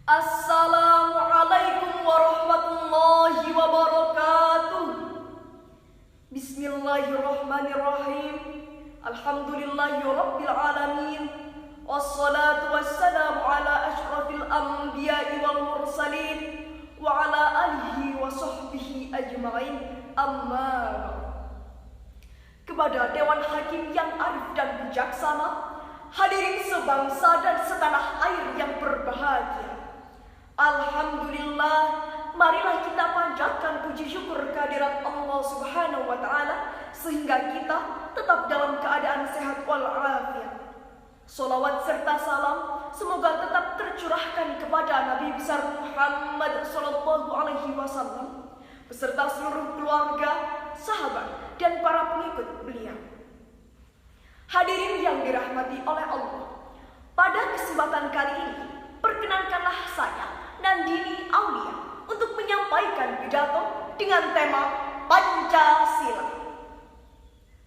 Assalamualaikum warahmatullahi wabarakatuh. Bismillahirrahmanirrahim. Alhamdulillahi rabbil alamin. Wassalatu wassalamu ala ashrafil anbiya'i wal mursalin wa ala alihi wa sahbihi ajma'in. Amma ba'd. Kepada Dewan Hakim yang arif dan bijaksana, hadirin sebangsa dan setanah air yang berbahagia, alhamdulillah, marilah kita panjatkan puji syukur kehadirat Allah Subhanahu wa Ta'ala sehingga kita tetap dalam keadaan sehat walafiat. Salawat serta salam semoga tetap tercurahkan kepada Nabi besar Muhammad sallallahu alaihi wasallam beserta seluruh keluarga, sahabat, dan para pengikut beliau. Hadirin yang dirahmati oleh Allah, pada kesempatan kali ini perkenankanlah saya, Nandini Aulia, untuk menyampaikan pidato dengan tema Pancasila.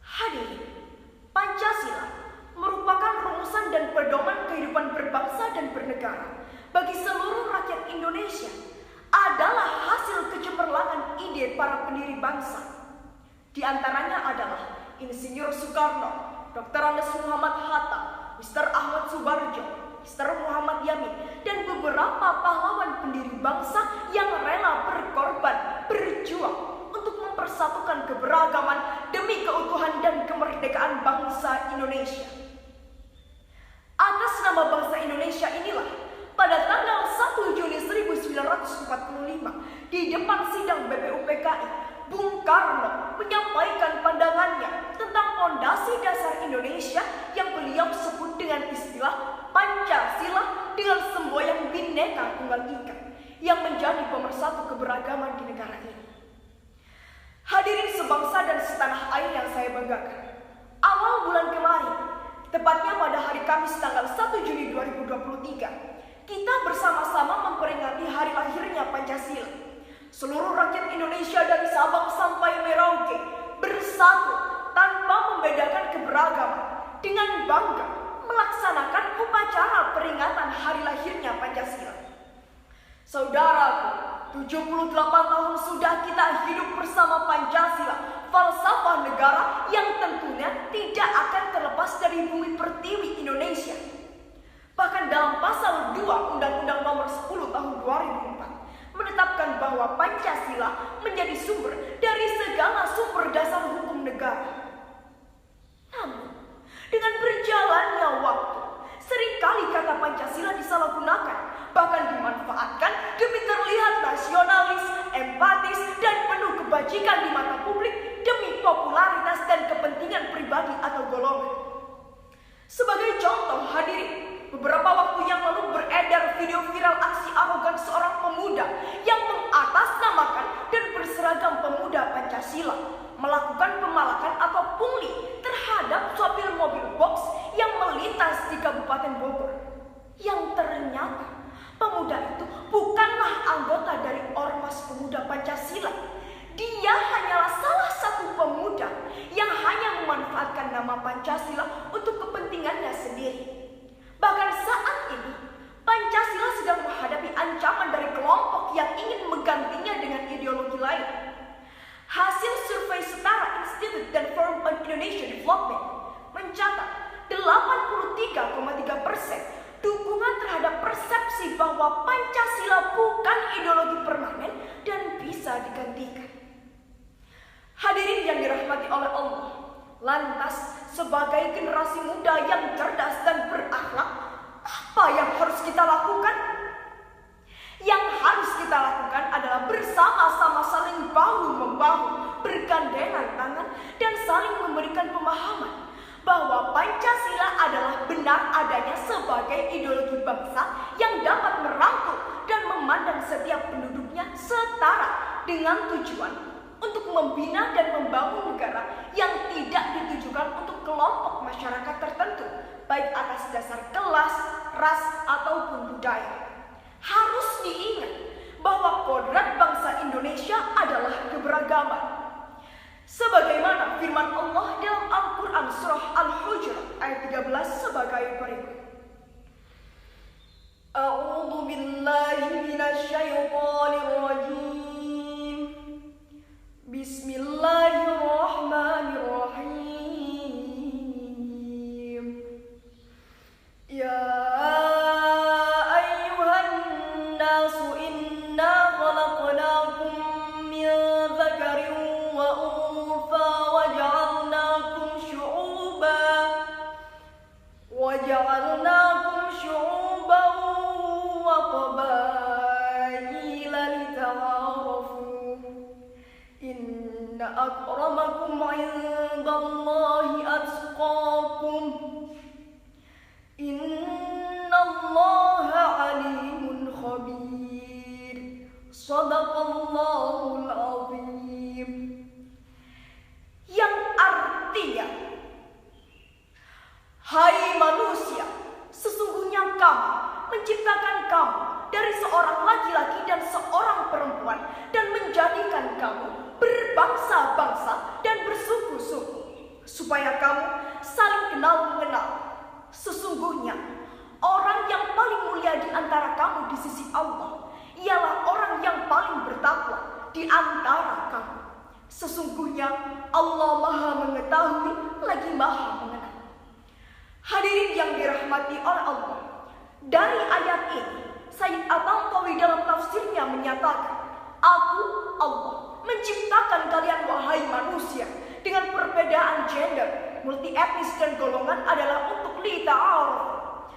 Hadirin, Pancasila merupakan rumusan dan pedoman kehidupan berbangsa dan bernegara bagi seluruh rakyat Indonesia, adalah hasil kecemerlangan ide para pendiri bangsa. Di antaranya adalah Insinyur Soekarno, Dr. Andes Muhammad Hatta, Mr. Ahmad Subarjo, Mr. Muhammad Yamin, dan beberapa pahlawan pendiri bangsa yang rela berkorban, berjuang untuk mempersatukan keberagaman demi keutuhan dan kemerdekaan bangsa Indonesia. Atas nama bangsa Indonesia inilah, pada tanggal 1 Juni 1945 di depan sidang BPUPKI, Bung Karno menyampaikan pandangannya tentang fondasi dasar Indonesia yang beliau sebut dengan istilah Pancasila dengan semboyan Bhinneka Tunggal Ika yang menjadi pemersatu keberagaman di negara ini. Hadirin sebangsa dan setanah air yang saya banggakan, awal bulan kemarin, tepatnya pada hari Kamis tanggal 1 Juni 2023, kita bersama-sama memperingati hari lahirnya Pancasila. Seluruh rakyat Indonesia dari Sabang sampai Merauke bersatu tanpa membedakan keberagaman dengan bangga melaksanakan upacara peringatan hari lahirnya Pancasila. Saudaraku, 78 tahun sudah kita hidup bersama Pancasila, falsafah negara yang tentunya tidak akan terlepas dari bumi pertiwi Indonesia. Bahkan dalam pasal 2 Undang-Undang Nomor 10 Tahun 2004 menetapkan bahwa Pancasila menjadi sumber dari segala sumber dasar hukum negara. Namun, dengan berjalannya waktu, seringkali kata Pancasila disalahgunakan, bahkan dimanfaatkan demi terlihat nasionalis, empatis, dan penuh kebajikan di mata publik demi popularitas dan kepentingan pribadi atau golongan. Sebagai contoh, hadirin, beberapa waktu yang lalu beredar video viral aksi arogan seorang pemuda yang mengatasnamakan dan berseragam pemuda Pancasila melakukan pemalakan atau pungli terhadap sopir mobil box yang melintas di Kabupaten Bogor. Yang ternyata pemuda itu bukanlah anggota dari Ormas Pemuda Pancasila. Dia hanyalah salah satu pemuda yang hanya memanfaatkan nama Pancasila untuk kepentingannya sendiri. Bahkan saat ini, Pancasila sedang menghadapi ancaman dari kelompok yang ingin menggantinya dengan ideologi lain. Hasil survei Setara Institute dan Forum on Indonesian Development mencatat 83,3% dukungan terhadap persepsi bahwa Pancasila bukan ideologi permanen dan bisa digantikan. Hadirin yang dirahmati oleh Allah, lantas sebagai generasi muda yang cerdas dan berakhlak, apa yang harus kita lakukan? Yang harus kita lakukan adalah bersama-sama saling bahu-membahu, bergandengan tangan, dan saling memberikan pemahaman bahwa Pancasila adalah benar adanya sebagai ideologi bangsa yang dapat merangkul dan memandang setiap penduduknya setara dengan tujuan untuk membina dan membangun negara yang tidak ditujukan untuk kelompok masyarakat tertentu, baik atas dasar kelas, ras, ataupun budaya. Harus diingat bahwa kodrat bangsa Indonesia adalah keberagaman. Sebagaimana firman Allah dalam Al-Quran Surah Al-Hujurat ayat 13 sebagai berikut. A'udzu billahi الشيطان الرجيم بسم الله الرحمن الرحيم يا أيها الناس إنا خلقناكم من ذكر وأنثى وجعلناكم شعوبا وقبائل لتعارفوا إن أكرمكم عند الله أتقاكم إن الله عليم خبير صدق الله العظيم. Yang artinya, hai manusia, sesungguhnya kami menciptakan kamu dari seorang laki-laki dan seorang perempuan dan menjadikan kamu berbangsa-bangsa dan bersuku-suku supaya kamu saling kenal mengenal. Sesungguhnya orang yang paling mulia di antara kamu di sisi Allah ialah orang yang paling bertakwa di antara kamu. Sesungguhnya Allah Maha mengetahui lagi Maha mengenal. Hadirin yang dirahmati oleh Allah, dari ayat ini Sayyid At-Tantawi dalam tafsirnya menyatakan, aku Allah menciptakan kalian wahai manusia dengan perbedaan gender, multi etnis dan golongan adalah untuk lita'aruf,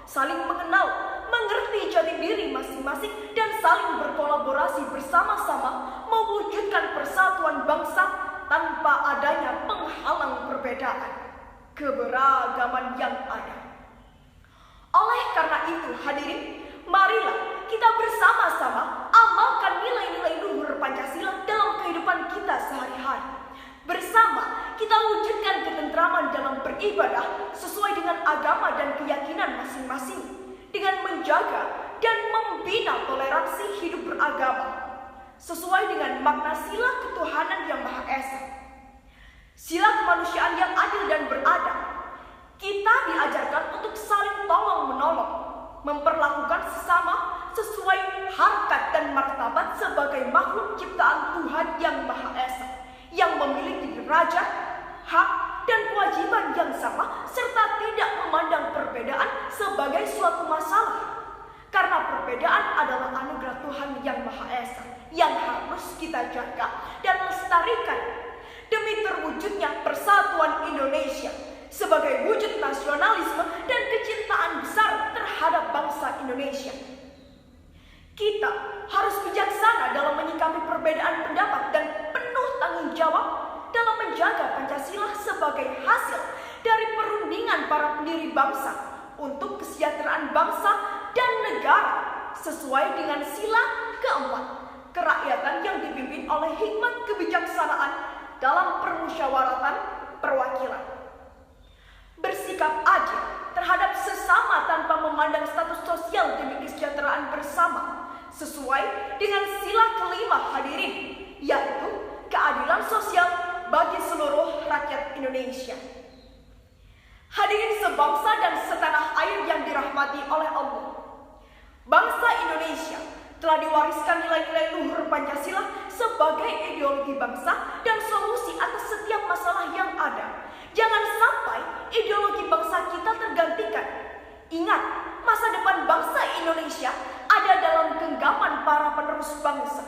saling mengenal, mengerti jati diri masing-masing dan saling berkolaborasi bersama-sama mewujudkan persatuan bangsa tanpa adanya penghalang perbedaan keberagaman yang ada. Oleh karena itu hadirin, marilah kita bersama-sama amalkan nilai-nilai luhur Pancasila dalam kehidupan kita sehari-hari. Bersama kita wujudkan ketentraman dalam beribadah sesuai dengan agama dan keyakinan masing-masing, dengan menjaga dan membina toleransi hidup beragama sesuai dengan makna sila ketuhanan yang Maha Esa, sila kemanusiaan yang adil dan beradab. Kita diajarkan untuk saling tolong-menolong, memperlakukan sesama sesuai harkat dan martabat sebagai makhluk ciptaan Tuhan yang Maha Esa, yang memiliki derajat, hak, dan kewajiban yang sama, serta tidak memandang perbedaan sebagai suatu masalah. Karena perbedaan adalah anugerah Tuhan yang Maha Esa, yang harus kita jaga dan lestarikan demi terwujudnya persatuan Indonesia sebagai wujud nasionalisme dan kecintaan besar terhadap bangsa Indonesia. Kita harus bijaksana dalam menyikapi perbedaan pendapat dan penuh tanggung jawab dalam menjaga Pancasila sebagai hasil dari perundingan para pendiri bangsa untuk kesejahteraan bangsa dan negara sesuai dengan sila keempat kerakyatan yang dipimpin oleh hikmat kebijaksanaan dalam permusyawaratan perwakilan. Bersikap adil terhadap sesama tanpa memandang status sosial demi kesejahteraan bersama sesuai dengan sila kelima hadirin, yaitu keadilan sosial bagi seluruh rakyat Indonesia. Hadirin sebangsa dan setanah air yang dirahmati oleh Allah, bangsa Indonesia telah diwariskan nilai-nilai luhur Pancasila sebagai ideologi bangsa dan solusi atas setiap masalah yang ada. Jangan sampai ideologi bangsa kita tergantikan. Ingat, masa depan bangsa Indonesia ada dalam genggaman para penerus bangsa.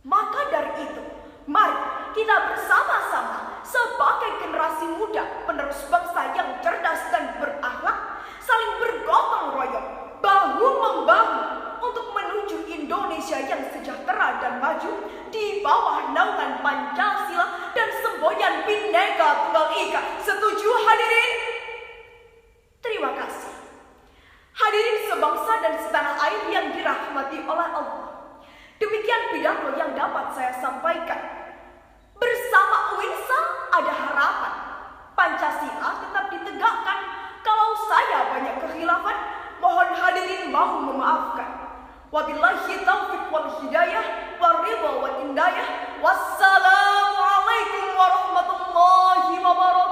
Maka dari itu, mari kita bersama-sama sebagai generasi muda penerus bangsa yang cerdas dan berakhlak saling bergotong royong, bahu-membahu untuk menuju Indonesia yang sejahtera dan maju di bawah naungan Pancasila dan semboyan Bhinneka Tunggal Ika. Setuju hadirin? Terima kasih. Hadirin sebangsa dan setanah air yang dirahmati oleh Allah, demikian pidato yang dapat saya sampaikan. Bersama UINSA ada harapan Pancasila tetap ditegakkan. Kalau saya banyak kekhilafan, mohon hadirin mau memaafkan. Wabillahi taufiq wal hidayah wal ridha wal indayah. Wassalamualaikum warahmatullahi wabarakatuh.